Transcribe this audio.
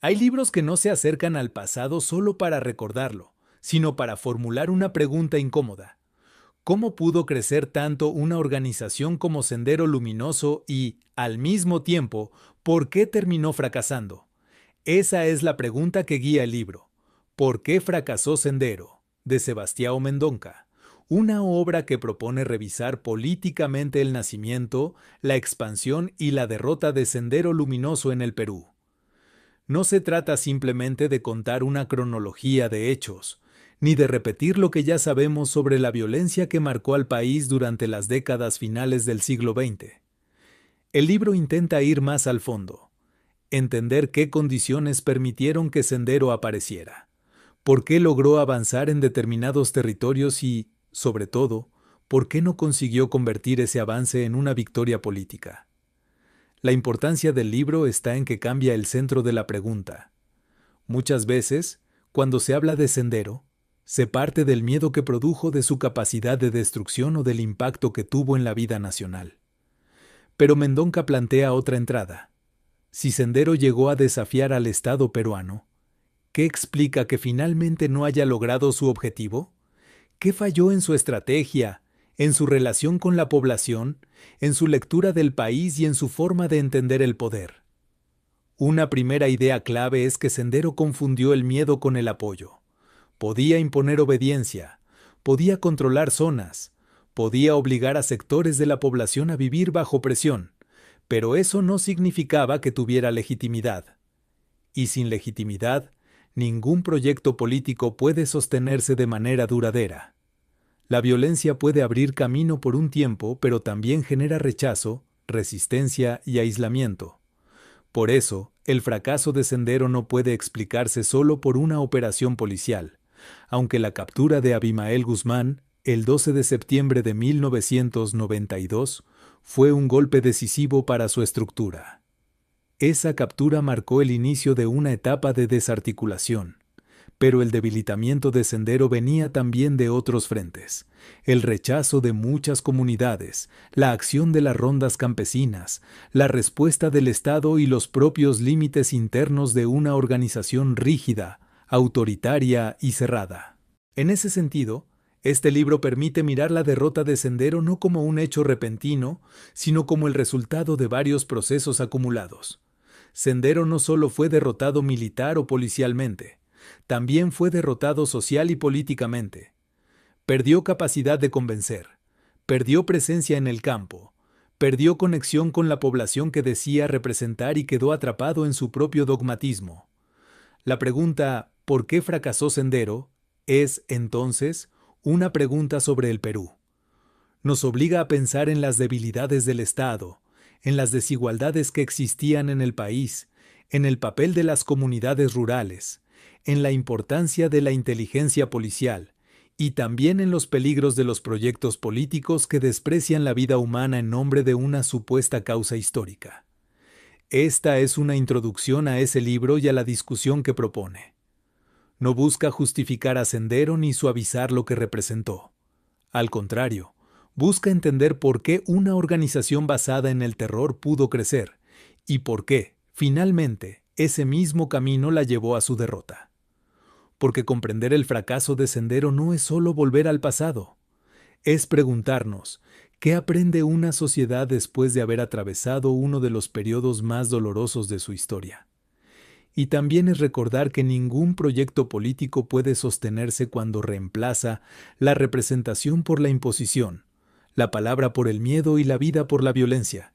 Hay libros que no se acercan al pasado solo para recordarlo, sino para formular una pregunta incómoda. ¿Cómo pudo crecer tanto una organización como Sendero Luminoso y, al mismo tiempo, por qué terminó fracasando? Esa es la pregunta que guía el libro. ¿Por qué fracasó Sendero? De Sebastião Mendonca. Una obra que propone revisar políticamente el nacimiento, la expansión y la derrota de Sendero Luminoso en el Perú. No se trata simplemente de contar una cronología de hechos, ni de repetir lo que ya sabemos sobre la violencia que marcó al país durante las décadas finales del siglo XX. El libro intenta ir más al fondo, entender qué condiciones permitieron que Sendero apareciera, por qué logró avanzar en determinados territorios y, sobre todo, por qué no consiguió convertir ese avance en una victoria política. La importancia del libro está en que cambia el centro de la pregunta. Muchas veces, cuando se habla de Sendero, se parte del miedo que produjo de su capacidad de destrucción o del impacto que tuvo en la vida nacional. Pero Mendonca plantea otra entrada. Si Sendero llegó a desafiar al Estado peruano, ¿qué explica que finalmente no haya logrado su objetivo? ¿Qué falló en su estrategia, en su relación con la población, en su lectura del país y en su forma de entender el poder? Una primera idea clave es que Sendero confundió el miedo con el apoyo. Podía imponer obediencia, podía controlar zonas, podía obligar a sectores de la población a vivir bajo presión, pero eso no significaba que tuviera legitimidad. Y sin legitimidad, ningún proyecto político puede sostenerse de manera duradera. La violencia puede abrir camino por un tiempo, pero también genera rechazo, resistencia y aislamiento. Por eso, el fracaso de Sendero no puede explicarse solo por una operación policial, aunque la captura de Abimael Guzmán, el 12 de septiembre de 1992, fue un golpe decisivo para su estructura. Esa captura marcó el inicio de una etapa de desarticulación, pero el debilitamiento de Sendero venía también de otros frentes: el rechazo de muchas comunidades, la acción de las rondas campesinas, la respuesta del Estado y los propios límites internos de una organización rígida, autoritaria y cerrada. En ese sentido, este libro permite mirar la derrota de Sendero no como un hecho repentino, sino como el resultado de varios procesos acumulados. Sendero no solo fue derrotado militar o policialmente, también fue derrotado social y políticamente. Perdió capacidad de convencer, perdió presencia en el campo, perdió conexión con la población que decía representar y quedó atrapado en su propio dogmatismo. La pregunta ¿por qué fracasó Sendero? Es, entonces, una pregunta sobre el Perú. Nos obliga a pensar en las debilidades del Estado, en las desigualdades que existían en el país, en el papel de las comunidades rurales, en la importancia de la inteligencia policial y también en los peligros de los proyectos políticos que desprecian la vida humana en nombre de una supuesta causa histórica. Esta es una introducción a ese libro y a la discusión que propone. No busca justificar a Sendero ni suavizar lo que representó. Al contrario, busca entender por qué una organización basada en el terror pudo crecer y por qué, finalmente, ese mismo camino la llevó a su derrota. Porque comprender el fracaso de Sendero no es solo volver al pasado, es preguntarnos, ¿qué aprende una sociedad después de haber atravesado uno de los periodos más dolorosos de su historia? Y también es recordar que ningún proyecto político puede sostenerse cuando reemplaza la representación por la imposición, la palabra por el miedo y la vida por la violencia.